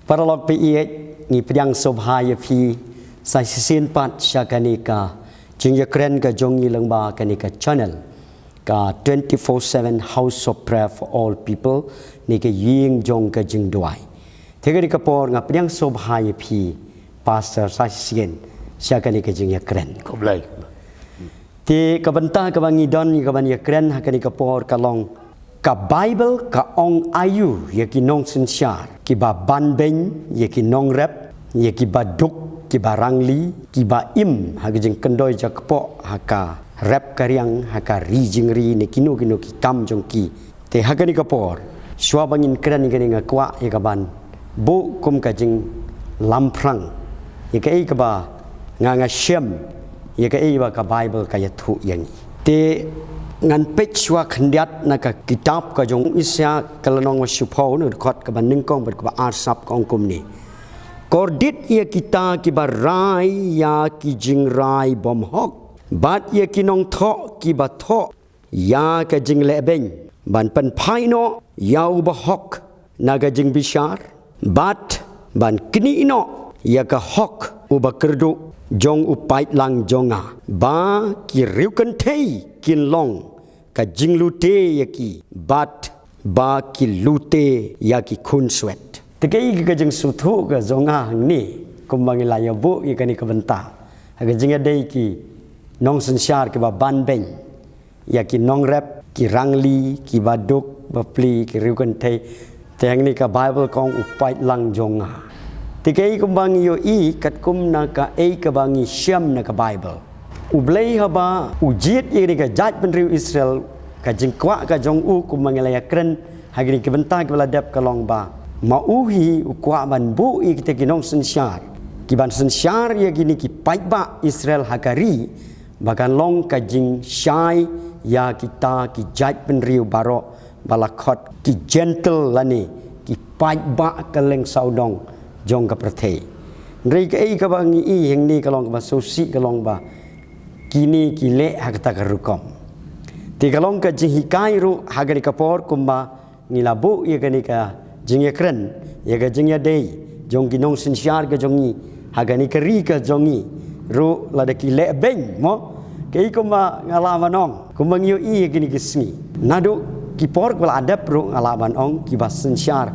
Paralog PEH ni pedang sobhaya pi sai sin pat syakanika jing ya kren ka jongi lengba kanika channel ka 24/7 house of prayer for all people ni ka ying jong ka jing duai thegari ka por nga pedang sobhaya pi pastor sai sin syakanika jing ya kren Koblai. ti ka banta ka bangi don ni ka ban ya kren hakanika por ka long ka Bible ka ong ayu ya ki nong sinsyar ki ba ban ben ya ki nong rep ya ki ba duk ki ba rangli ki ba im ha jing kendoi ja kepo haka rep karyang haka ri jing ri ne kinu ki kam jong ki te ha ni ka por shwa bangin kren ni nga kwa ya ka ban bu kum ka jing lamprang ya ka ka ba nga shem ya ka ba ka Bible ka ya thu yang te ngan pechwa khendiat na ka kitab ka jong isya kalanong masupau ne khot ka ban ning kong bat ka arsap kong kum ni kordit ya kita ki barai ya ki jing rai bom hok bat ya ki nong tho ki ba tho ya ka jing le beng ban pan phai no ya u ba hok na ka jing bishar bat ban kini no ya ka hok u ba kerdu jong u pait lang jonga ba ki riu kan thei kin long ka jing lute ya ki bat ba ki lute ya ki khun swet tekai ka jing suthu ka zonga hang ni kumbang la ya bu ya kani ka benta ha jing ya dei ki nong sensyar ki ba ban ben ya ki nong rep ki rangli ki baduk ba pli ki riu kan thei teng ni ka Bible kong u pait lang jonga tekai kumbang yo I kat kum na ka ka bangi syam na ka Bible ublei haba ujiat ye ka jaj penriu Israel ka jingkwa ka jong u kum mangelaya kren hagini ke bentang ke beladap ka long ba mauhi ukwa ban bu I kita kinong sensyar ki ban sensyar ye gini ki paiba Israel hakari bakan long ka jing syai ya kita ki jaj penriu baro balakot ki gentle lani ki paiba ka leng saudong jong ka perthei nrei ka ka bangi I heng ni ka long ba sosi ka long ba kini kile hakta ka rukom ti ka long ka jing hikai ru hagani ka por kumba nilabu ya gani ka jing ya kren ya ga jing ya dei jong ginong sinsyar ka jongi hagani ka ri ka jongi ru la de kile beng mo kei kumba ngalaman ong kumba ngiu I gini kisni nadu ki por kala adap ru ngalaman ong ki bas sinsyar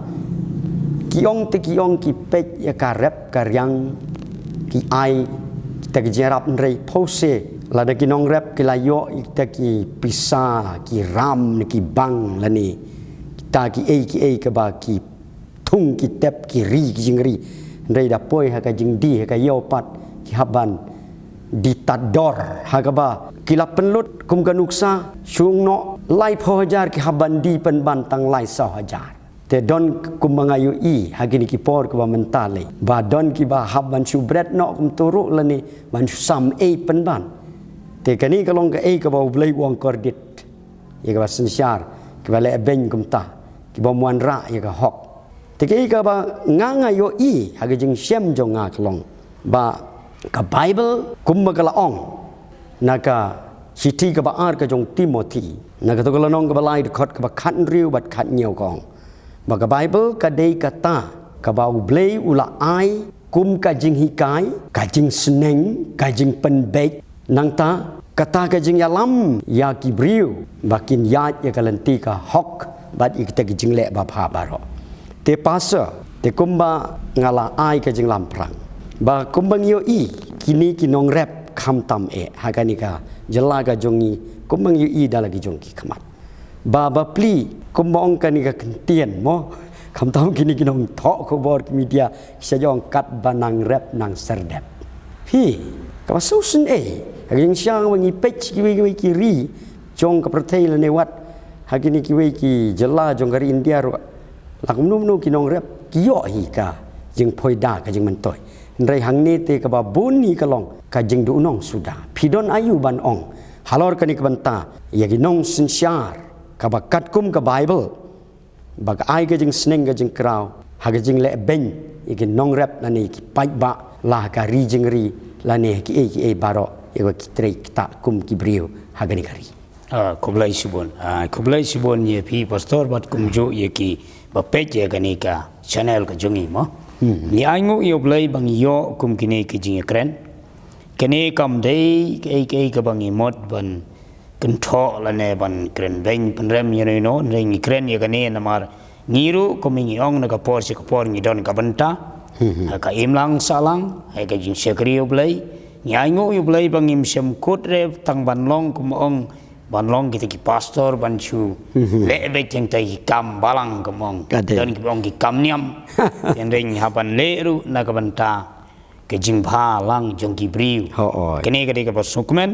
kiong te kiong ki pek ya karep karyang ki ai kita jerap nrei pose la de kinong rep ki layo kita ki pisa ki ram ki bang lani kita ki ke ba ki thung ki tep ki ri ki jingri nrei da poi ha ka jing di ha ka yo pat ki haban ditador ha ka ba kila penlut kum kanuksa sung no lai pho hajar ki haban di pen bantang lai sa hajar te don kumangayu I hagini ki por ko mentale ba don ki ba haban subret no kum turu lani man sam pen ban te kani kalong ka ka ba blai wong kordit ya ka sensyar ki ba le ben kum ta ki ba muan ra ya ka hok te ka ba ngangayo I hagi jing syem jong nga kalong ba ka Bible kum ba kala ong naka siti ka ba ar ka jong Timothy naka to kala nong ka ba lai khot ka ba khat riu bat khat nyeu kong Baga Bible kadai kata kabau blei ula ai kum kajing hikai kajing seneng kajing penbek nangta kata kajing yalam ya kibriu bakin yat ya kalanti ka hok bat ikta kajing le ba pha baro te pasa te kumba ngala ai kajing lamprang ba kumbang yo I kini kinong rep kham tam haganika jelaga jongi kumbang yo I dalagi jongki khamat Baba pli kumbong kanika kentien mo kam tahu kini kinong tho ko bor media sajong kat banang rep nang serdep hi ka susun haging syang wangi pech kiwi kiri jong ka perthei le newat hagini kiwi ki jela jong kari India ro lakum nu kinong rep kiyo hi ka jing poida ka jing mentoi ndrai hang ni te ka ba buni ka long ka jing du nong sudah pidon ayu ban ong halor kani ka banta ya ginong sinsyar kabakat kum ka Bible bag ai ka jing sneng ka jing kraw ha ka jing le ben ikin nong rep lani ki pai ba la ka ri jing ri lani ki baro ya ki trei ta kum ki brio ha ga ni kari kublai sibon ye pi pastor bat kum jo ye ki ba pe je ga ni ka channel ka jongi mo ni aingu yo blai bang yo kum kini ki jing kren kini kam dei ke ka bang imot ban kan tho la ne ban kren ben pen rem ye no ring kren ye kani namar ngiru kumingi ong na ka por ngi don ka banta ka imlang salang ai ka jing sekri yo blai ni aingu yo blai bang im sem kut re tang ban long kum ong ban long kita ki pastor ban chu le be teng tai kam balang kumong don ki ong ki kam niam yen ring hapan le ru na ka banta ke jing pha lang jong ki briu kene ka de ka sukmen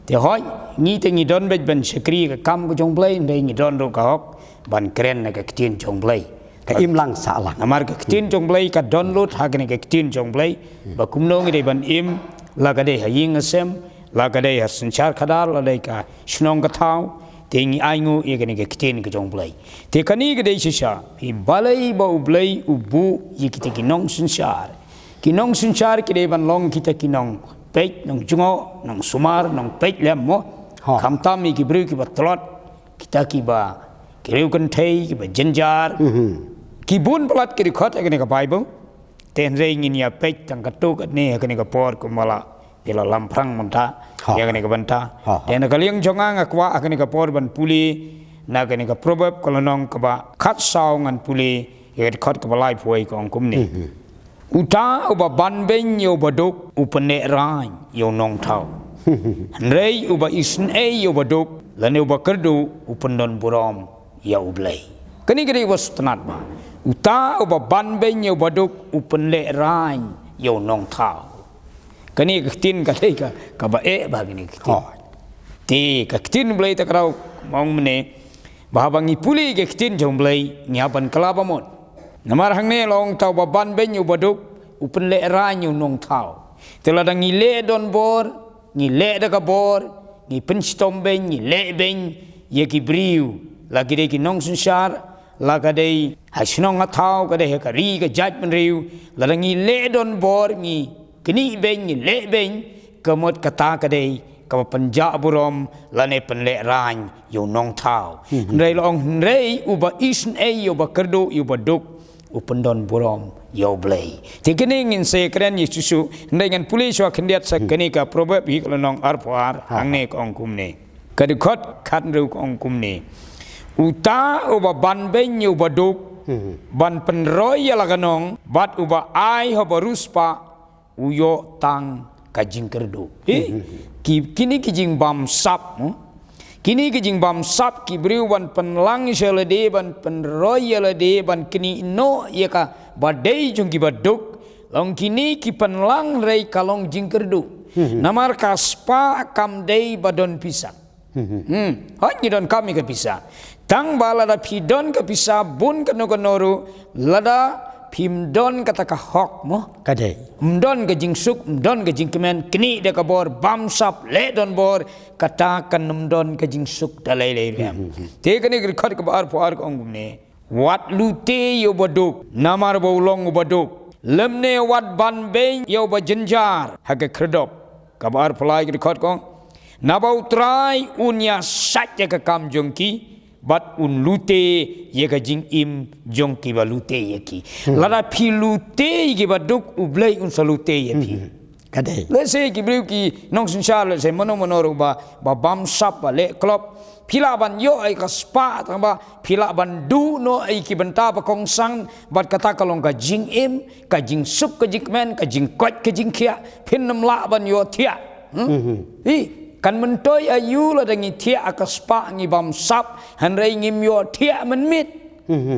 te hoi ni te ni don be ban sekri ka kam ko jong blai be ni don ro ka hok ban kren na ka tin jong blai ka im lang sa lang amar ka tin jong blai ka don lut ha ka tin jong blai ba kum no ngi de ban im la ka de ha ying asem la ka de ha sanchar khadar la de ka shnong ka thau te ngi aingu ye ka ni ka tin ka jong blai te kani ka de sha hi balai ba u blai u bu ye ki te ki nong sanchar ki de ban long ki te ki nong pek nong jungo nong sumar nong pek lem mo kham tam mi ki bru ki ba tlot kita ki ba kiriu kan thei ki ba jenjar ki bun palat ki khot ka bible ten re ngin ya pek tang ka tu ka ne ka por ko mala pela lamprang monta ya ka banta ten ka liang jonga ngakwa ka por ban puli na ka proverb ko nong ka ba khat saw ngan puli ye khot ka ba lai phoi ko kum ni uta uba ban ben yo baduk upane rai yo nong thau rei uba isn yo baduk lane uba kerdu upandon buram ya ublai kani was tanat ba uta uba ban ben yo baduk upanle rai yo nong thau kani tin ka dei ka ba ba gini ti ka tin blai ta krau mong mene ba bangi puli ke tin jong blai nyapan kalaba mon namar hangne long tau ba ban ben yo baduk upan le rai yo nong thau telada ngi le don bor ngi le da ka bor ngi penstom ben ngi le ben ye ki briu lagi de ki nong sunshar laga de hasnong thau ka de ka ri ka jat men riu la ngi le don bor ngi kini ben ngi le ben kamot kata ka de ka panja burom la ne pen le rai yo nong thau rei long rei uba isn yo ba kerdo yo ba duk upandon burom yo blai tikene ngin se kren yesusu dengan pulis wa kendiat sa kenika proverb hi kolong arpoar hangne kong kumne kadikot khatru kong kumne uta uba ban ben yo baduk ban penroy ya laganong bat uba ai hobaruspa uyo tang kajing kerdu kini kijing bam sap kini kijing bam sap ki briu ban penlang selede ban penroy lede ban kini no ya ka badai jong ki baduk long kini ki penlang rei kalong jingkerdu namar kaspa kam dei badon pisa hanya don kami ke pisa tang balada pidon ke pisa bun kenoru lada pimdon kata ka hok mo kadai mdon ke jingsuk mdon ke jingkemen kini de ka bor bam sap le don bor kata kan mdon ke jingsuk dalai le te kani khot ka bar puar ko ngumne wat lute yo baduk namar bolong baduk lemne wat ban ben yo ba jenjar hake kredop ka bar pulai ki khot ko nabau trai unya sat ya ka kam jongki bat un lute ye ka jing im jongki ba lute ye ki lada phi lute ki baduk ublai un salute ye phi kadai le se ki briu ki nong sinsal se mono ba bam sap ba le klop pila ban yo ai ka spa tamba pila ban du no ai ki benta pa kong sang bat kata kalong ka jing im ka jing sup ka jing men ka jing kot ka jing khia phin nam la ban yo thia kan mentoi ayu la dangi thia ka spa ngi bam sap han rei ngim yo thia men mit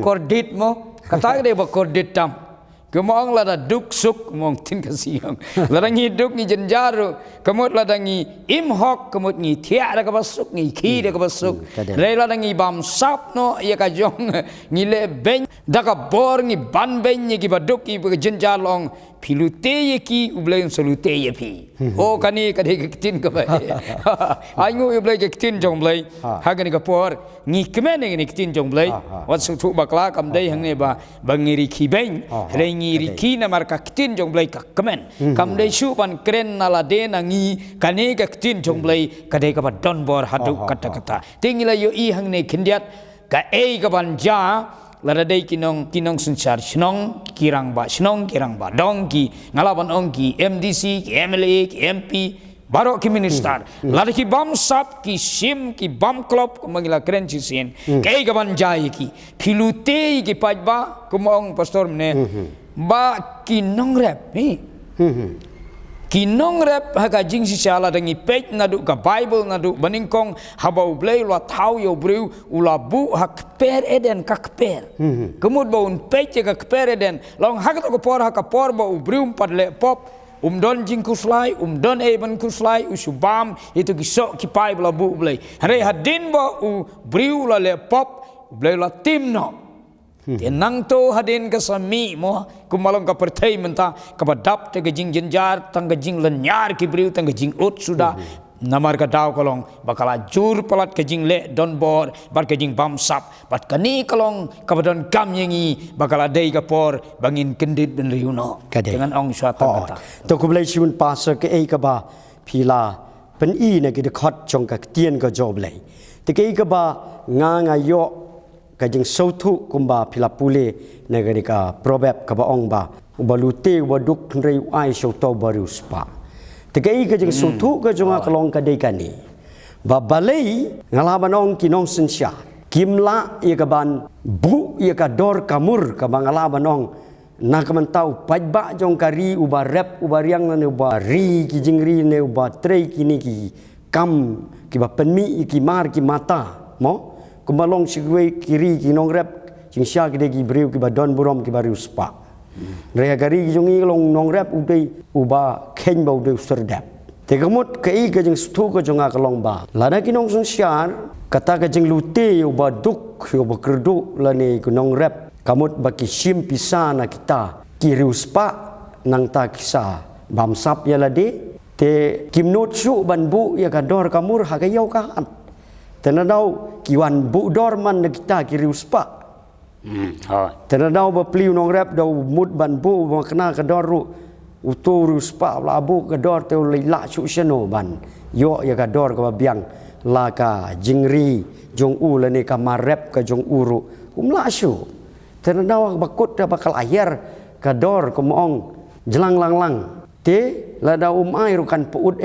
kordit mo kata de ba kordit tam kemong la da duk suk mong tin ka siang la dangi duk ni jenjaru kemot la dangi im hok kemot ngi thia da ka basuk ngi khi da ka basuk rei la dangi bam sap no ya ka jong ngi le ben da ka bor ngi ban ben ngi ba duk ki ba jenjar long pilute ye ki ublay salute ye pi o kani kadhe kitin ka ba aingu ublay kitin jong blay hagani ka por ngi kemen ngi kitin jong blay wat su thu bakla kam dai hangne ba bangiri ki ben re ngi ri ki na mar ka kitin jong blay ka kemen kam dai su ban kren nala de na ngi kani ka kitin jong blay kadhe ka ba don bor hadu kata kata tingila yo i hangne kindiat ka e ka ban ja ladai kinong sunchar shnong kirang ba dong ki ngalaban ong ki MDC ki MLA ki MP barok ki minister lada ki bam sap ki sim ki bam klop ko mangila keren chi sin kay gaban jai ki philute ki pajba kumong pastor mne ba kinong rap kinong rep haka jing si shala dangi page nadu ka Bible nadu baningkong habau blay lo tau yo breu ula bu hak per eden ka per kemud baun page ka per eden long hak to ko por ba breu padle pop don jing kuslai don even kuslai usubam itu gisok ki pai bla bu blay hare hadin ba breu la le pop blay la timno tenang to hadin ka sami mo kumalong ka pertai menta ka badap te gajing jenjar tang gajing lenyar ki briu tang gajing ut sudah namar ka daw kolong bakala jur palat gajing le don bor bar gajing bam sap bat kani kolong ka badon kam yengi bakala dei ka por bangin kendit ben riuno dengan ong syata kata to ku blai shun pastor ke ei ka ba phila pen i ne ki de khot chong ka tien ka job lai te ke ka ba nga yo kajing sautu kumba pilapule negarika probab kaba ong ba ubalute waduk rei ai sauto baru spa tegai kajing sautu ka jonga kalong kadai kani ba balai ngalaban ong kinong sensya kimla ia kaban bu ia ka dor kamur ka ngalaban ong na kamantau pajba jong kari uba rep uba riang ne uba ri kijing ri ne uba trei kini ki kam ki ba penmi ki mar ki mata mo kumalong sigwe kiri kinong rep jing sya gede gi breu ki badon burom ki baru spa rea gari gi jongi long nong rep udai uba khen ba udai serdap te gamut ke i ke jing stu ko jonga kalong ba lada kinong sun syar kata ke jing lute uba duk uba kerdu lane kunong rep kamut baki sim pisana kita kiri spa nang ta kisa bamsap ya lade te kimnot su banbu ya kador kamur hagayau ka tenadau kiwan bu dorman kita kiri uspa tenadau bapli nong rap dau mud ban bu makna kadoru uturu uspa labu kador teu leila su seno ban yo ya kador ka biang la ka jingri jong u le ne ka marep ka jong uru umla su tenadau bakut da bakal akhir kador ka moong jelang lang te la da ai rukan puut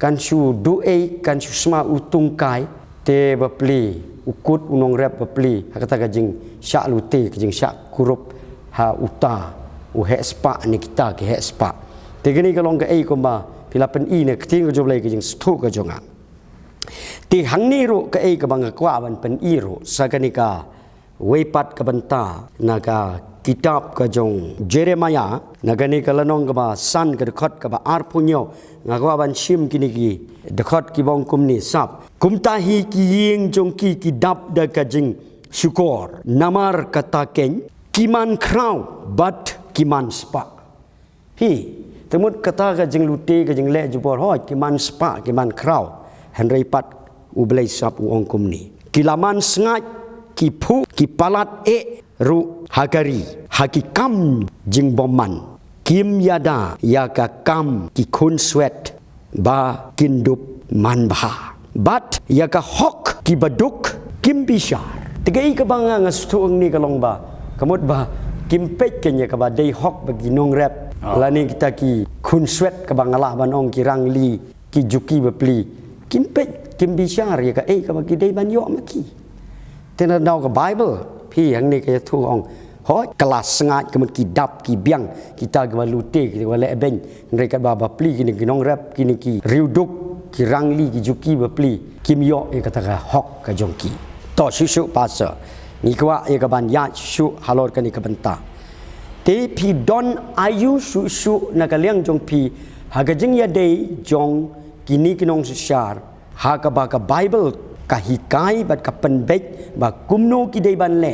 kan su du kan su sma utung kai te bapli ukut unong rep bapli kata kajing syak lute kajing syak kurup ha uta u hespa ni kita ke hespa te gini kalong ke ei komba pilapen i ne kting ko joblai kajing stu ka jonga ti hang ni ru ke ei ka bang kwa ban pen i ru sakanika weipat ka banta naga kitab ka jong Jeremiah nagani kalanong ka ba san ka dekat ka ba arpunyo ngakwa ban sim kini ki dekat ki bong kum ni sap kumtahi ki ying jong ki dap da ka jing syukur namar kata ken kiman krau bat kiman spa hi temut kata ka jing lute ka jing le jupor hoj kiman spa kiman krau henry pat u blai sap u ong kum ni kilaman sngat ki phu ki palat ru hakari hakikam jing boman kim yada yaka kam ki kun swet ba kindup man bah bat yaka hok ki baduk kim bishar tegai ka banga ngastuang ni kalong ba kamut ba kim pek kenya ka ba dei hok bagi nong rap lani kita ki kun swet ka bangala banong ki rangli ki juki bepli kim pek kim bishar yaka ka bagi dei ban yo maki tena dau ka bible pi hang ni ka thu ong hoi kelas sengat kemudian kidap ki biang kita ke balute kita wala ben mereka baba pli kini kinong rap kini ki riuduk ki rangli ki juki bapli kimyo e kata ka hok ka jongki to susu pasa ni kwa e ka ban ya su halor kan ni ka benta te pi don ayu susu na ka liang jong pi ha ka jing ya dei jong kini kinong syar ha ka ba ka bible ka hikai bat ka penbek ba kumno ki dei ban le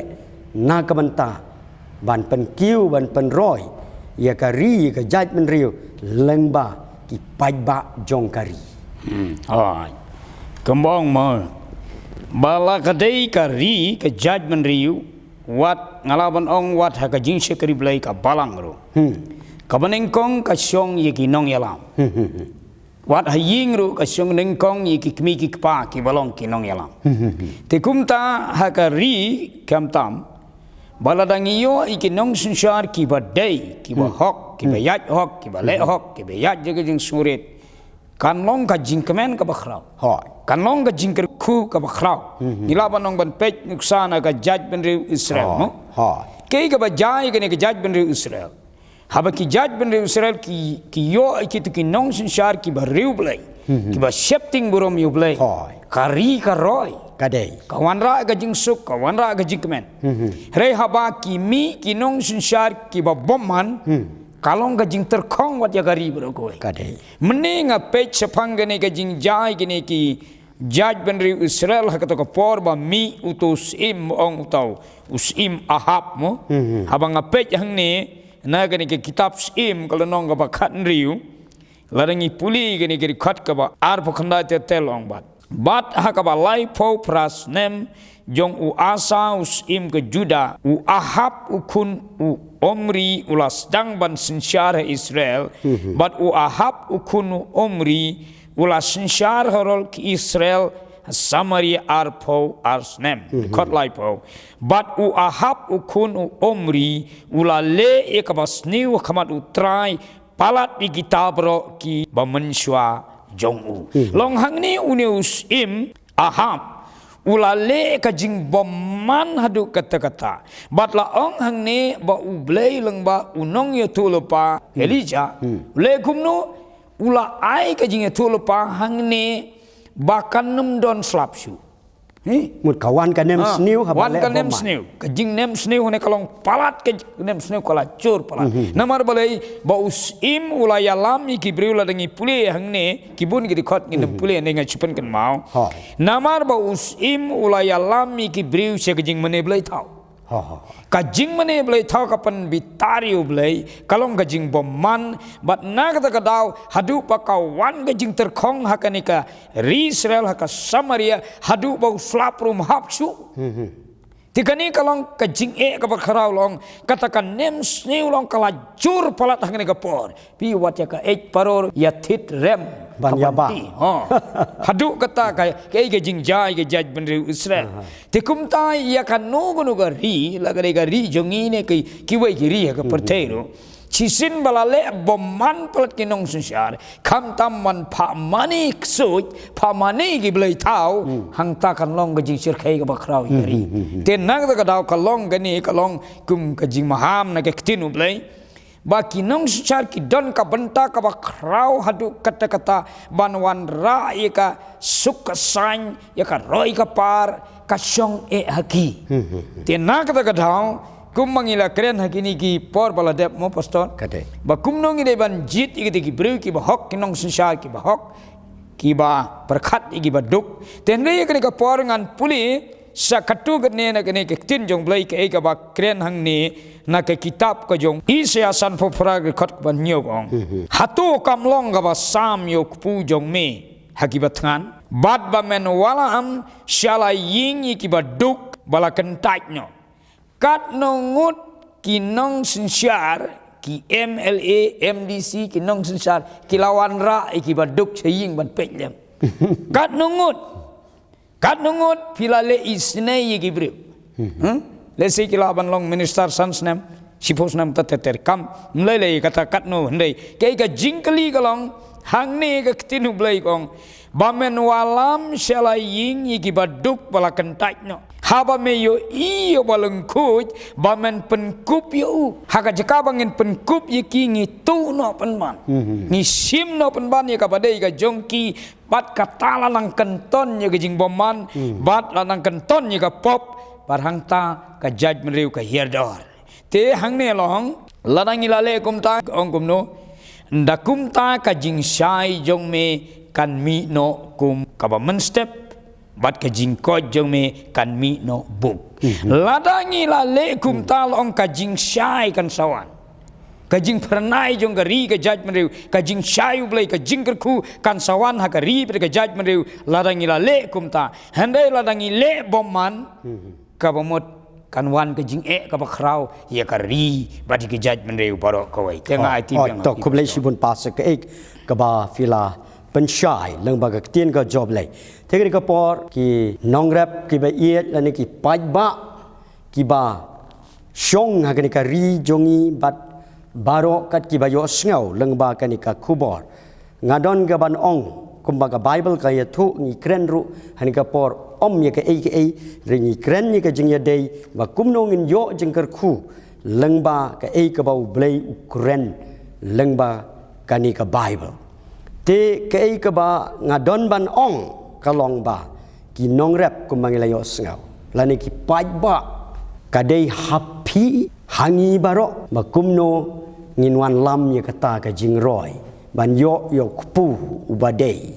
na ka benta ban pen kiu ban pen roy ya kari ka jaj men riu lengba ki pajba jong kari kembang mo bala kadai kari ka jaj men riu wat ngalaban ong wat ha ka jing sekri blai ka balang ro kabaneng kong ka syong ye ki nong yalam wat haying ro ka syong neng kong ye ki kmi ki pa ki balong ki nong yalam te kumta ha ka ri kam tam Baladangi yo iki nong sunsyar ki ba day ki ba hok ki ba yat hok ki ba le hok ki ba yat jaga jing surit kan long ka jing kemen ka ba khrau kan long ka jing ku ka ba khrau nila ba nong ban pech nuksana ka jaj ben re Israel no ke ka ba jai ka ne ka jaj ben re Israel haba ki jaj ben re Israel ki yo ki tu ki nong sunsyar ki ba riu blai ki ba shifting burom yu blai kari ka roy kadai kawan ra ga jing suk kawan ra ga jing kemen rei haba ki mi ki nong sunsyar ki ba bomman kalong ga jing terkong wat ya gari berokoi kadai meninga pech sepang gane ga jing jai gane ki jaj benri Israel hakato ka por ba mi utus im ong utau usim ahab mo habang pech hang ni na gane ki kitab im kalau nong ga ba khat riu larangi puli gane ki khat ka ba ar pakhanda te telong bat hakaba lai po pras nem jong u asa us im ke juda u ahab u kun u omri ulas dang ban sinsyar Israel bat u ahab u kun u omri ulas sinsyar horol ki Israel Samaria arpo arsnem kot lai po bat u ahab u kun u omri ulale ekabas niu khamat u trai palat di kitabro ki bamenswa jong long hang ni unius im ahab ulale ka jing bomman hadu kata-kata batla ong hang ni ba ublei leng ba unong ye tulupa Elijah le kumno ula ai ka jing ye tulupa hang ni bakan nem don slapsu mut kawan ka nem sniu wan ka nem sniu ka jing nem sniu ne kalong palat ka nem sniu kala cur palat namar balai ba us im ulaya lam ki briula dangi pule hang ne kibun ki khot ni nem pule ne nga chipan kan mau namar ba us im ulaya lam ki briu se ka jing mane blai thau ka jing mane blai thau ka pan bitari blai kalong ka jing bomman bat na ka ka daw hadu pa ka wan ka jing terkhong hakanika Israel haka Samaria hadu ba slaprum hapsu tikani kalong ka jing ka bakharau long katakan nem sniu long kala jur palat hakanika por pi wat ya ka paror ya thit rem banyaba hadu kata ke jing jai ke jaj benri Israel tikum ta ya kan no ga ri lagare ga ri jongi ne ki wai ki ri ka pertero chisin balale bomman palat ki nong sunsyar kam tam man pha mani ksut pha mani gi blai tau hang ta kan long ga jing sir khai ga bakrau yari te nang da daw ka long ga ni ka long kum ka jing maham na ke ktinu blai ba ki nong sunsyar ki don ka benta ka bakrau hadu kata-kata banwan ra ye ka suk san ye ka roi ka par ka syong haki te nang ka daw kum mangila keren hakini ki por baladep mo pastor kadai ba kum nong ide ban jit igiti ki breu ki ba hok ki nong sunsyar ki ba hok ki ba perkhat ki ba duk tenre kani ka por ngan puli sa katu gane na kani ke tin jong blai ke ka ba kren hang ni na ke kitab ka jong Isaiah san pho phra ke khat ban nyok ong hatu kam long ga ba sam yo pu jong me hakibat ngan bad ba men wala am shala ying ki ba duk bala kentai no kat nongut ki nong sinsyar ki MLA MDC ki nong sinsyar ki lawan ra ki baduk chaying ban pejlem kat nongut pilale isnei ki briu lesi ki lawan long minister sansnem sipos nam tateter kam mlele kata kat no ndai ke ka jingkali kalong hang ne ka ktinu blai kong bamen walam shalaying ki baduk bala kentai no haba me yo iyo balengkuj bamen penkup yo haka jeka bangin penkup yeki ngi tu no penban ni sim no penban ya kabadai ka jongki bat katala nang kenton ya jing boman bat lanang kenton ya ka pop barhangta ka jaj meriu ka hierdor te hang ne long lanang ilale kumta ong kumno ndakumta ka jing shai jong me kan mi no kum kabamen step bat ka jing ko jong me kan mi no buk ladangi la le kum tal ong ka jing shai kan sawan ka jing pernai jong gari ka jaj meriu ka jing shai ublai ka jing kerku kan sawan ha ka ri ka jaj meriu ladangi la le kum ta handai ladangi le bomman ka bomot kan wan ka jing ka bakrau ya ka ri bat ki jaj meriu baro ko wai tenga ai ti yang to kublai sibun pas ka ka ba fila pensyai leng baga ketien ka job lai tegri ka por ki nongrap ki ba iet lani ki pajba ki ba Syong hakani ka ri jongi bat baro kat ki bayo sngau lengba kani ka kubor. Ngadon ga ban ong kumbaga Bible ka ya thu ngi kren ru hani ka por om ya ka ei ringi kren ni ka jing ya dei ba kumno ngin yo jing ker khu lengba ka ei ka bau blei ukren lengba kani ka Bible. Te ka ei ka ba ngadon ban ong kalong ba ki nong rep kumbangi layo sngau. Lani ki paj ba kadai happy hangi baro ba kumno ngin wan lam ya kata ka jing roi. Ban yo kupu ubadei.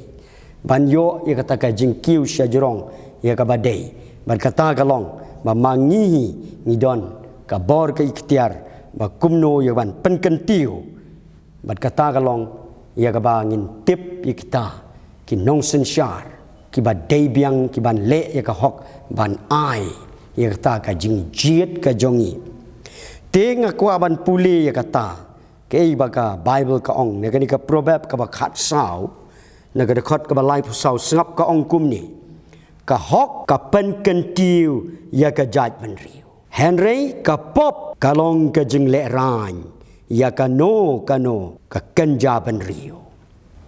Ban yo ya kata ka jing kiu syajrong ya ka badei. Ban kata ka long ba mangihi ngidon ka bor ka ikhtiar ba kumno ya ban penkentiu. Ban kata ka long ya ka ba ngin tip ya kita ki nong sensyar ki ba dei biang ki ban le ya ka hok ban ai ya kata ka jing jiet ka jongi. Te ngakwa ban puli ya kata kei baka Bible ka ong ne kani ka proverb ka ba khat sau ne ka khot ka ba lai pu sau sngap ka ong kum ni ka hok ka pen kentiu ya ka jaj ban riu Henry ka pop ka long ka jing le ran ya ka no ka kenja ban riu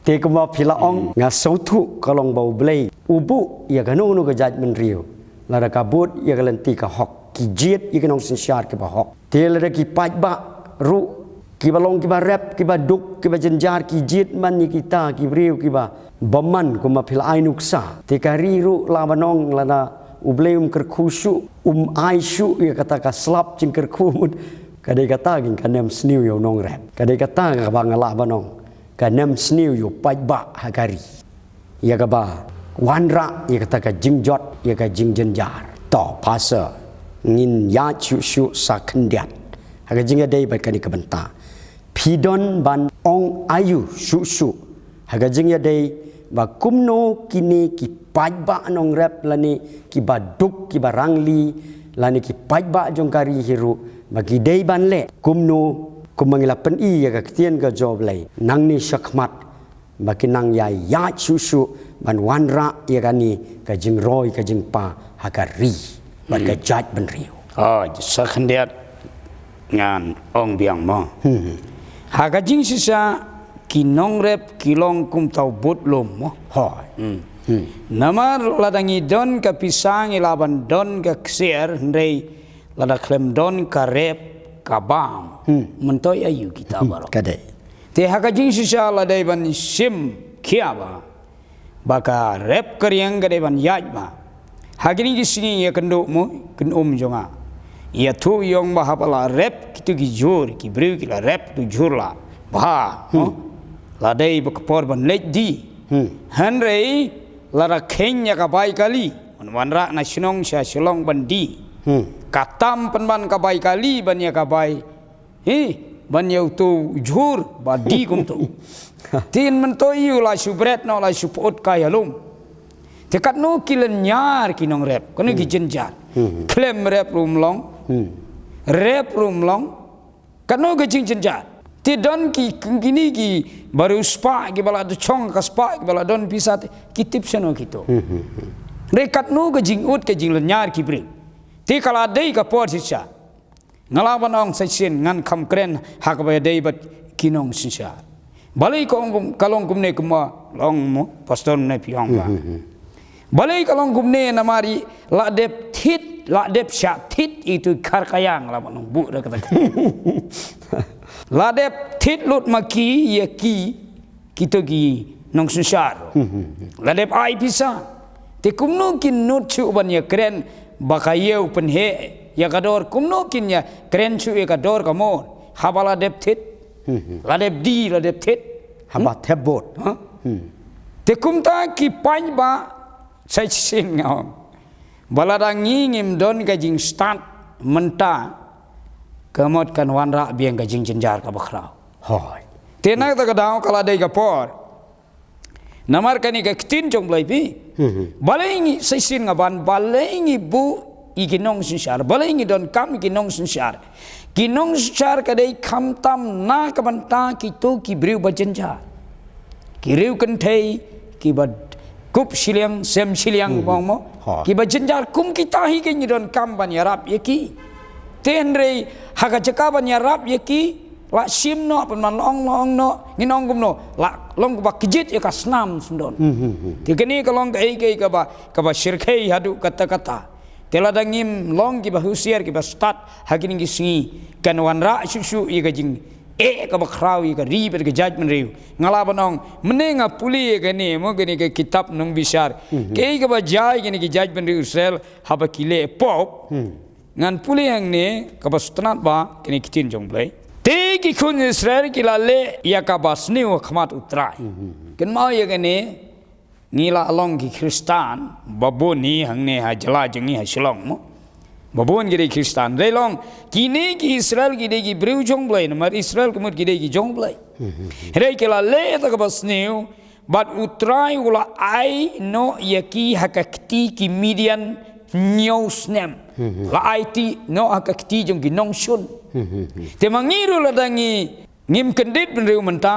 te ka ma phila ong nga sau thu ka long bau blei ubu ya ka no ka jaj ban riu la ka but ya ka lenti ka hok ki jiet ya ka nong sin syar ka ba hok te la ki paj ba ru ki balong ki ba rep ki ba duk ki ba jenjar ki jit man ni kita ki briu ki ba baman ko ma phil ai nuksa te kari ru la banong la na ubleum ker khushu ai shu ya kata ka slap jing ker khumut kadai kata ging kanem sniu yo nong rep kadai kata ka ba ngala banong kanem sniu yo paj ba hakari ya ka ba wanra ya kata ka jingjot ya ka jing jenjar to pasa ngin ya chu shu sa khendiat haga jinga dei ba kani ka benta Pidon ban ong ayu su haga jingya dei ba kumno kini ki pajba nong rep lani ki ba duk ki ba rangli lani ki pajba jongkari hiru bagi dei ban le kumno kumangila pen i ya ka tien ka job lai nang ni shakmat baki nang ya su ban wanra ya kani ka jing roi ka jing pa hakari ban ka jaj ban riu sakhandiat ngan ong biang mo haga jing sisa kinong rep kilong kum tau bot lom mo namar ladangi don ka pisang ilaban don ka ksier ndrei lada klem don ka rep ka bam mentoy ayu kita baro kadai te haga jing sisa ladai ban sim kia ba baka rep karyang kadai ban yaj ba hagini gisini ya kendo mo ken jonga ya tu yong bahapala rep kitu ki jur ki breu ki la rep tu jur la bah la dei bakpor ban lej di hanrei la ra khenya ka bai kali wanra na shinong sha shilong ban di katam pan ban ka bai kali ban ya ka bai ban yau tu jur ba di kum tu tin man to yu la subret no la supot ka yalum te kat no kilen nyar ki nong rep kono ki jenjar klem rep rum long rep rum long kano ke jing jenjat ti don ki kini ki baru spa ki bala do chong ka spa ki bala don pisat ki tip seno kito rekat no ke jing ut ke jing lenyar ki bre ti kala dei ka por sisa ngalaban ong sasin ngan kham kren hak ba dei bat kinong sisa balai ko kalong kumne kuma long mo pastor ne piong ba balai kalong kumne namari la dep thit la dep sya thit itu kar kayang la manong bu da kata la dep thit lut maki ya ki kita gi nong susar la dep ai pisa te kumno kin not chu ban ya kren bakayeu penhe ya kador kumno kin ya kren chu ya kador kamon habala dep thit la dep di la dep thit haba thebot te kumta ki pany ba sai sing ngau baladangi ngim don ka jing start menta kamot kan wanra biang ka jing jenjar ka bakhrau hoi tenak ta kadau kala dei ka por namar kani ka tin jong blai pi balengi sai sin ngaban balengi bu iginong sinsyar balengi don kam iginong sinsyar kinong sinsyar ka dei kham tam na ka banta ki to ki briu ba jenjar ki riu kan thei ki ba kup siliang sem siliang bang mo ki ba jenjar kum kita hi ke ni don kam ban yarap ye ki tenre haga cakaban ya rap yaki la sim no penman long no nginong gum no la long ba kejit ya kasnam sundon tikeni kalong kai ka ba syirkai hadu kata-kata teladangim long ki ba husiar ki ba start hagin gi singi kan wan ra susu i ga jing ka ba krawi ka ri ber ga judgment riu ngala banong menenga puli ga ni mo ga ni ka kitab nong bisar ke ga ba jai ga ni ki judgment riu Israel haba kile pop ngan puli yang ne ka ba stnat ba kini kitin jong blai te ki kun Israel ki la le ya ka ba sniu khamat utrai ken mau ya ga ni ngila along ki Kristan baboni hangne ha jala jengi ha silong mo babon gide Kristan relong kini ki Israel gide ki breu jong blai mar Israel kumut gide ki jong blai rei ke la le ta ka ba sniu but utrai ula ai no yaki hakakti ki Midian news nem la IT no hakakti jong ginong shun te mangiru la dangi ngim kendit benreu menta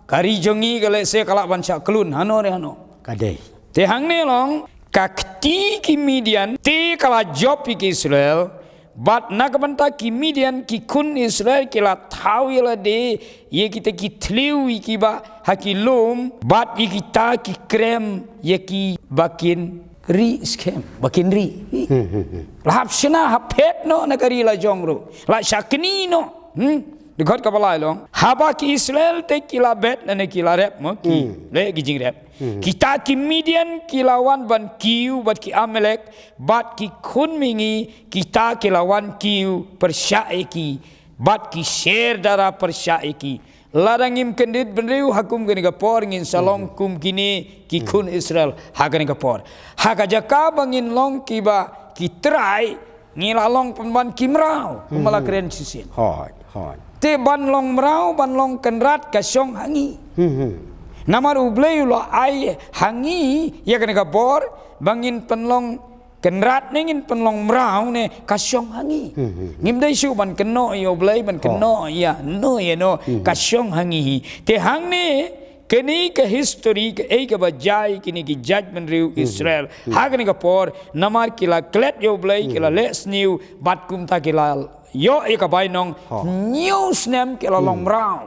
kari jongi gale se kala bansa kelun hano re hano kadai te hang ne long kakti ki Midian te kala job ki Israel bat nak banta ki Midian ki kun Israel ki la thau yela de ye kita ki thliu ki ba hakilum bat ye kita ki krem ye ki bakin ri scam bakin ri lahap sina hapet no nakari la jongro la shakni no dekat kapalai long haba ki Israel te kila bet na kila rep mo ki le ki jing rep kita ki Midian kilawan ban kiu bat ki Amalek bat ki kun mingi kita kilawan kiu persyae ki bat ki share dara persyae ki larangim kendit benreu hakum gani kapor ngin salong kum kini ki kun Israel hagani kapor haga jaka bangin long kiba ki trai ngilalong penban kimrau kumala keren sisin hoi te ban long merau ban long kenrat kasyong hangi namar ublei lo ai hangi ya kena kapor bangin penlong kenrat nengin penlong merau ne kasyong hangi ngimdai su ban keno yo ublei ban keno ya no ya no kasyong hangi te hang ne kini ke history ke ei ke bajai kini ki judgment riu Israel hagani kapor namar kila klet yo ublei kila let's new bat kum ta kila yo eka bainong news nem kila long brown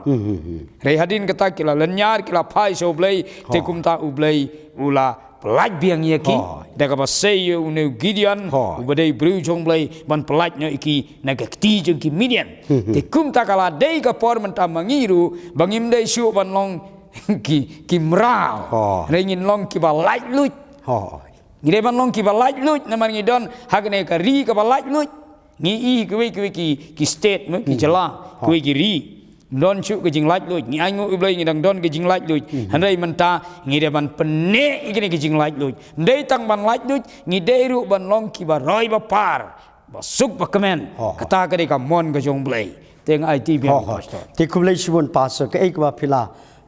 rei hadin kata kila lenyar kila pai so blai te kumta ublai ula pelaj biang yaki deka ba sei yo ne Gideon ubadai bru jong blai ban pelaj no iki naga ti jong ki Midian te kumta kala dei ka por menta mangiru bangim dei su ban long ki mrao rengin long ki ba laj lut ngire ban long ki ba laj lut namar ngidon hagne ka ri ka ba laj lut ngi i kwe ki state me ki jala kwe ki ri don chu ke jing laj lu ngi angu ublai ngi dang don ke jing laj lu handai menta ngi de ban penne igini ke jing laj lu ndai tang ban laj lu ngi de ru ban long ki ba roi ba par ba suk ba kemen kata ka de ka mon ka jong blai teng IT bi te kublai shibun pastor ke ek ba phila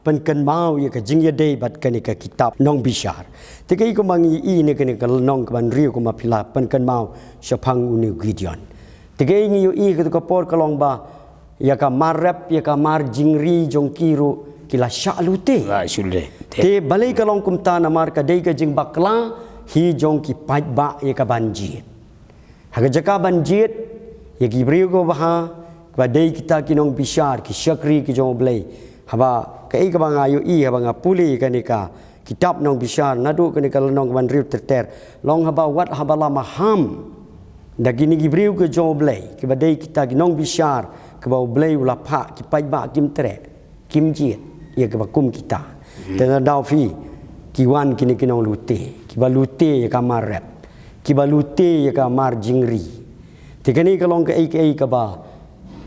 pen kan mau ye ka jing ye dei bat kani ka kitab nong bishar te kai ko mangi i ne kani ka nong ban riu ko ma phila pen kan mau shapang uni Gideon te kai ngi yo i ka por ka long ba ya ka marap ya ka mar jingri jong kiru kila shalute la sulde te balai ka long kum ta na mar ka dei ka jing bakla hi jong ki paj ba ye ka banjit haga jaka banjit ye ki brio ko ba ba dei kita ki nong bishar ki shakri ki jong blai haba kai ka banga yo i haba nga puli ka ni ka kitab nong bishar nadu ka ni ka nong ban riu ter long haba wat haba la maham dagini ki brio ko jong blai ki ba dei kita ki nong bishar ke bau blai ula pa ki pai ba kim tre kim jiet ye ke ba kum kita tena dau fi ki wan kini kinong lute ki ba lute ye ka mar rap ki ba lute ye ka mar jingri te kani ka long ka ai ka ba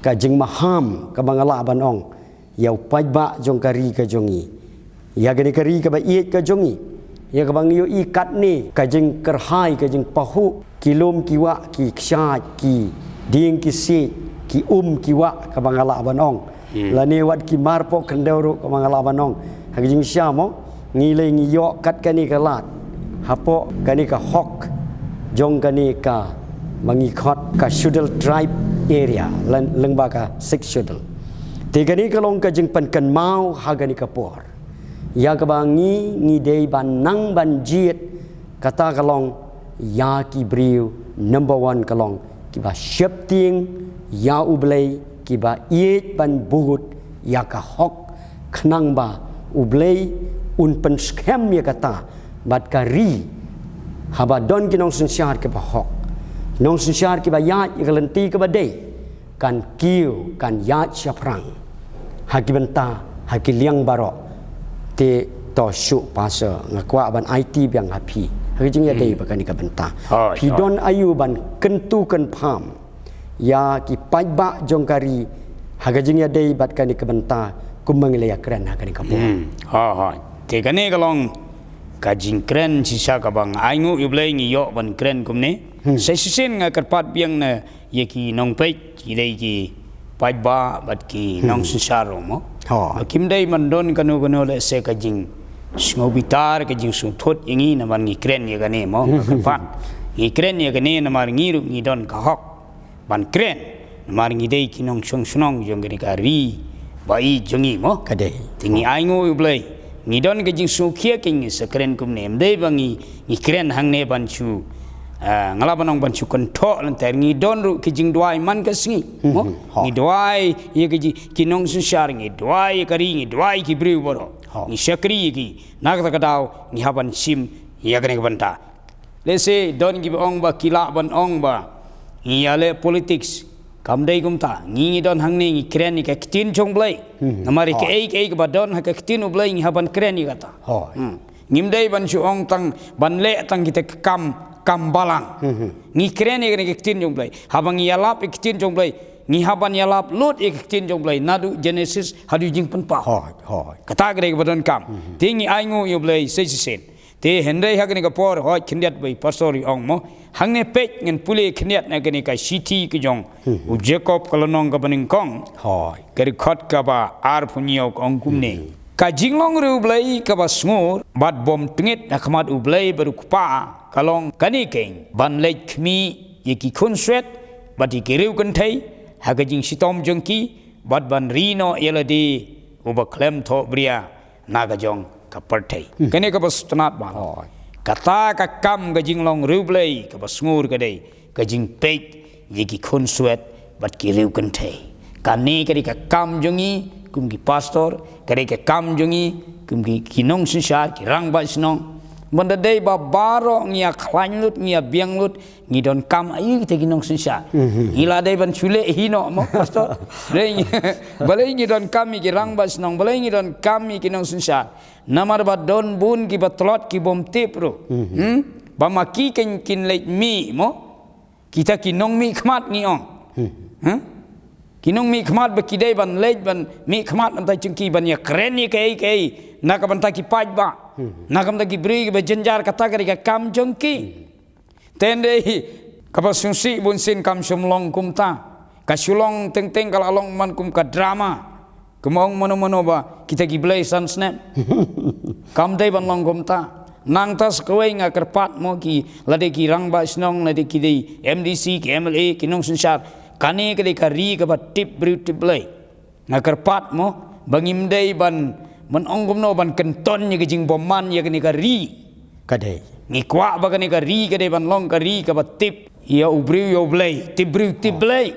ka jing maham ka bangala banong ya pai ba jong kari ka jongi ya gani kari ka ba iet ka jongi ya ka bang yo i kat ni ka jing kerhai ka jing pahu kilom kiwa ki ksha ki ding ki si ki kiwa ka bangala banong la ne wat ki marpo kendero ka bangala banong ha jing sha mo ngi le ngi yo kat kani ka lat hapo kani ka hok jong kani ka mangi khot ka shudal tribe area leng ba ka six shudal te kani ka long ka jing pan kan mau ha kani ka por ya ka bangi ngi dei ban nang ban jiet kata ka long ya ki briu number 1 ka long kiba siap ting ya ublay kiba iet ban bugut ya ka hok khnang ba ublay un pen scam ya kata bat kari haba don kinong sensyar kiba hok nong sensyar kiba ya ikalenti kiba day kan kiu kan ya syaprang hakibenta hakiliang barok te to syuk pasa ngakwa ban IT biang api hajing ya day bakani ka benta pidon ayu ban kentu kan pham ya ki pajba jongkari hagajing ya day bat kani ka benta kumang le ya kren hakani ka po te kane kalong kajing kren sisa ka bang aingu iblay ngi yo ban kren kumne sesisen nga karpat biang na yeki nong pei ki dei ki pajba bat ki nong sisaro mo kim dei man don kanu le se kajing Snobitar ke jing sung thot ingi na man ngi kren ye gane mo pat ngi kren ye gane na mar ngi ru ngi don ka hok ban kren na mar ngi dei kinong sung sunong jong gani ka ri bai jongi mo kade tingi aingo ublai ngi don ke jing sung khia king se kren kum nem dei bangi ngi kren hang ne ban chu ngala banong ban chu kon tho lan ter ngi don ru ke jing dwai man ka singi mo ngi dwai ye ke ji kinong su shar ngi dwai ka ri ngi dwai ki bru boro ni syakri ki nak ta kadau ni haban sim ya kene banta lese don gi ong ba kila ban ong ba ni ale politics kam dei kum ta ni don hang ni kren ni ka tin chong blai namari ke ei ba don ha ka tin u blai ni haban kren ni kata ngim dei ban chu ong tang ban le tang kita kam balang ni kren ni ka tin chong blai habang yalap ik tin chong blai ni haban yalap lot ek tin jong blai nadu Genesis hadu jing pen pa kata gre badon kam tingi aingu yo blai sen te hendai hagni ka por hoi khindiat bai pastori ong mo hangne pek ngen pule khindiat na gani ka city ki jong u Jacob kalonong ka baning kong kari khot ka ba ar phunyo ong kumne ka jinglong ru blai ka ba sngur bat bom tingit akmat u blai baru kupa kalong kani keng ban lek khmi yeki khun swet bati kiriu kan thai hagajing sitom jongki bat ban rino yeladi uba klem tho bria naga jong kaparthai kene ka bas tanat ba kata ka kam gajing long rublei ka bas ngur ka dei gajing pek yeki khun suet bat ki riu kan thai kane kari ka kam jongi kumgi pastor kari ka kam jongi kumgi kinong sinsar ki rang ba snong banda dei ba baro ngia khlain lut ngia biang lut ngi don kam ai te ginong sinsa ila dei ban chule hino mo pastor dei balai ngi don kam ki rang bas nong balai ngi don kam ki nong sinsa namar ba don bun ki batlot ki bom tip ro ba maki kin lek mi mo kita ki nong mi khmat ngi ong kinong mi khmat ba ki dei ban lek ban mi khmat ban tai chungki ban ya kren ni kai nak ban ta ki paj ba nakam da gibri be jenjar kata kari ka kam jongki tende kapasungsi bunsin kam sumlong kumta kasulong teng kala long man kum ka drama kumong mono ba kita giblai san snap kam dai ban long kumta nang tas kowe nga kerpat mo ki lade ki rang ba snong lade ki dei MDC ki MLA ki nong sensar kane ke ka ri ka ba tip bru tip blai nga kerpat mo bangim dei ban man ongum no ban kenton ni gijing boman ya kini ka ri kade ni kwa ba kani ka ri kade ban long ka ri ka ba tip ya ubri yo blai tip bru tip blai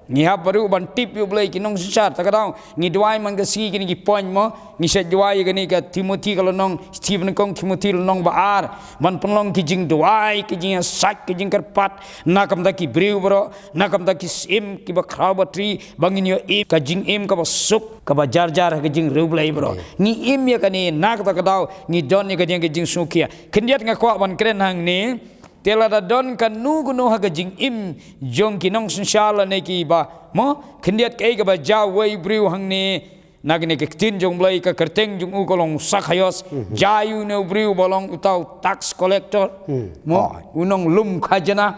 ni ha baru ban tip yo blai kinong sisar ta kadang ni dwai man ka si kini ki point mo ni se dwai kani ka Timothy kalau nong Stephen kong Timothy nong ba ar ban penlong kijing dwai kijing sak kijing kerpat nakam da ki bru bro nakam da ki sim ki ba khrabatri bangin yo e ka jing em ka ba sup ka ba jar ka jing rublai bro ni im ya kani nak ta kadau ni don ni ka jing sukia kendiat nga kwa ban kren hang ni tela da don kan nu guno ha ka jing im jong ki nong sensala ne ki ba mo kendiat kai ka ba jaw wei bru hang ni nagne ke tin jong blai ka kerteng jong u kolong sakhayos jayu ne bru bolong utau tax collector mo unong lum khajana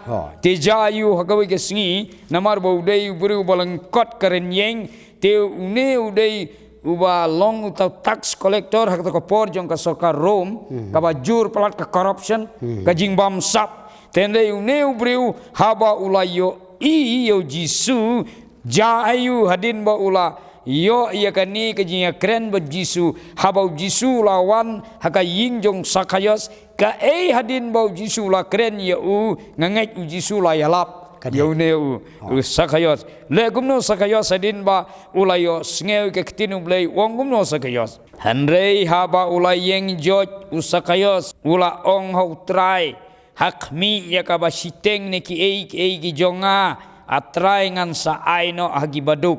te jayu ha ka we ke singi namar bo dei bru bolong kot karen yeng te une udei uba long utau tax collector hak ko por jong ka sokar rom ka bajur pelat ka corruption ka jingbam sap tende une ubreu haba ulayo yo jisu jayu hadin ba ula yo ia kani ka jinga kren ba jisu haba jisu lawan haka ying jong sakayos ka hadin ba jisu la kren ya u nganget jisu la yalap Yo ne sakayos le gumno sakayos adin ba ulayo sngew ke ktinu blei wong gumno sakayos hanrei haba ulay yeng joj usakayos ula ong hau trai hakmi ya ka ba siteng ne ki ki jonga atrai ngan sa aino hagi baduk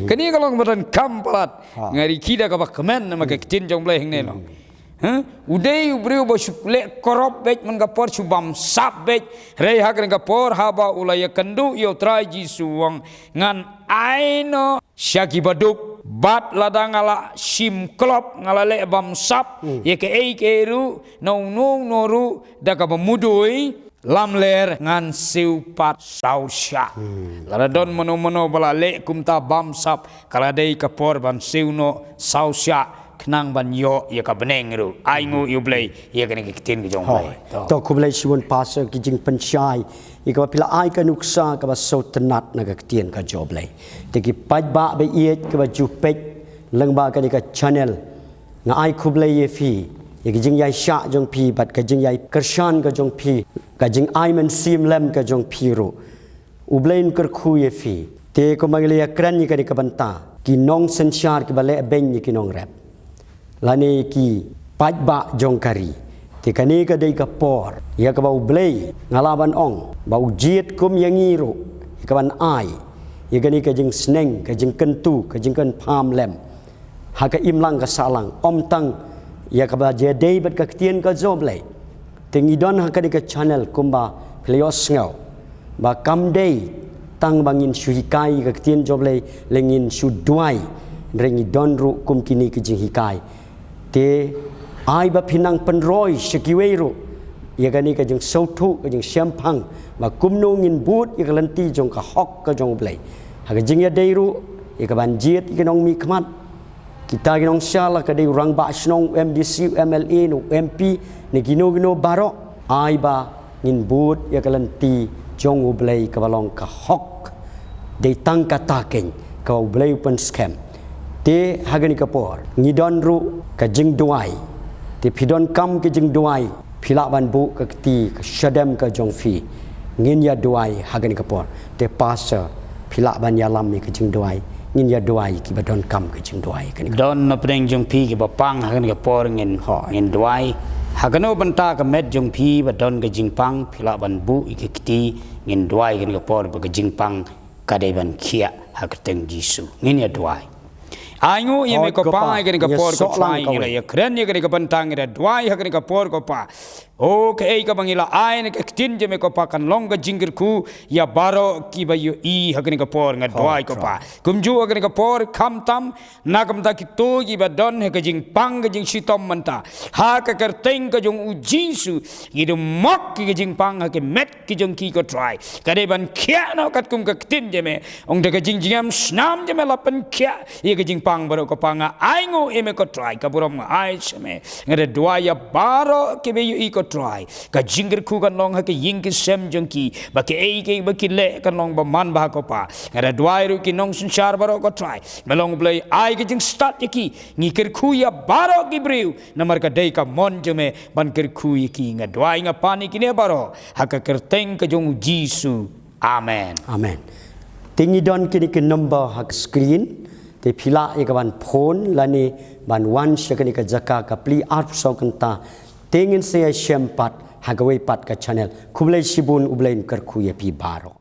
kani kalau kemudian kampalat ngari kida ka ba kemen nama ke ktin jong blei hengne lo udai ubriu bo le korop bet man kapor subam sap bet rei hagen kapor haba ulaya kendu yo trai jisu wang ngan aino syaki baduk bat ladang ala sim klop ngalale bam sap ye ke ru nong noru daga bamudui lamler ngan siupat sausya ladon mono bala le kumta bam sap kala dei kapor ban siuno sausya kenang ban yo ya ka beneng ru aingu yu blei ya kan kitin ki jong blei to ku blei siwon pastor ki jing pensyai ika pila ai ka nuksa ka ba so tenat na ka kitin ka jo blei te ki paj ba be iet ka ba ju pek leng ba ka ni ka channel nga ai ku blei ye fi ye ki jing yai sha jong pi bat ka jing yai kershan ka jong pi ka jing ai men sim lem ka jong pi ru u blei ker khu ye fi te ko mangle ya kran ni ka ni ka banta ki nong sensyar ki ba le ben ni ki nong rap lani ki pajba jongkari tikani ka dei ka por ya ka bau blei ngalaban ong bau jiet kum yangiru ka ban ai ya gani ka jing sneng ka jing kentu ka jing kan pam lem ha ka imlang ka salang om tang ya ka ba je dei bat ka tien ka zo blei tingi don ha ka di ka channel kumba playos ngau ba kam dei tang bangin syuhikai ka tien jo blei lengin suduai rengi don ru kum kini ki jing hikai te ai ba pinang penroi sekiweru ya gani ka jeng sautu ka jeng siampang ba kumno ngin but ya lanti jong ka hok ka jong blai ha ka jeng ya deiru ya ka banjit ka nong mi kmat kita ki nong sala ka dei rang ba snong MDC MLA no MP ni gino baro ai ba ngin but ya ka lanti jong blai ka balong ka hok dei tang ka taken ka blai pen scam te hagani kapor ngidon ru ka jing duai te pidon kam ke jing duai phila ban bu ka ti ka shadam ka jong fi ngin ya duai hagani kapor te pastor phila ban ya lam ka jing duai ngin ya duai ki badon kam ka jing duai kan don na preng jong pi ki bapang hagani kapor ngin duai hagano banta ka met jong pi badon ka jing pang phila ban bu ikiti ngin duai kan kapor ba ka jing pang ka dei ban khia hagteng jisu ngin ya duai aingu ye me ko pa ke ka por ko trai ngira ye kren ye ke bantang ngira duai ha ke ka por ko pa o ke ei ka bangila ai ne ke tin je me ko pa kan long ga jingir ku ya baro ki ba yo i ha ke ka por nga duai ko pa kum ju ha ke ka por kham tam na kam ta ki to gi ba don he ke jing pang ke jing sitom manta ha ka ker teng ka jong u jisu gi do mok ki jing pang ha ke met ki jong ki ko trai ka de ban khia no kat kum ka tin je me ong de ka jing jingam snam je me la pen khia ye ke jing pang baro ko panga aingo eme ko try ka burom ai cheme ngere dua ya baro ke be yu ko try ka jingir ku kan long ha ke ying ki sem jong ki ba ke ei ke ba ki le kan long ba man ba ko pa ngere dua ru ki nong sun char baro ko try melong play ai ke jing start ki ngi ker ku ya baro ki briu namar ka dei ka mon jeme ban ker ku ki nga dua nga pani ki ne baro ha ka ker teng ka jong jisu amen amen tingi don kini ke number hak screen te phila e ka ban phone lani ban wan shakani ka jaka ka pli art so kanta tengin se shem pat hagawai pat ka channel kublai sibun ublain kar khu ye pi baro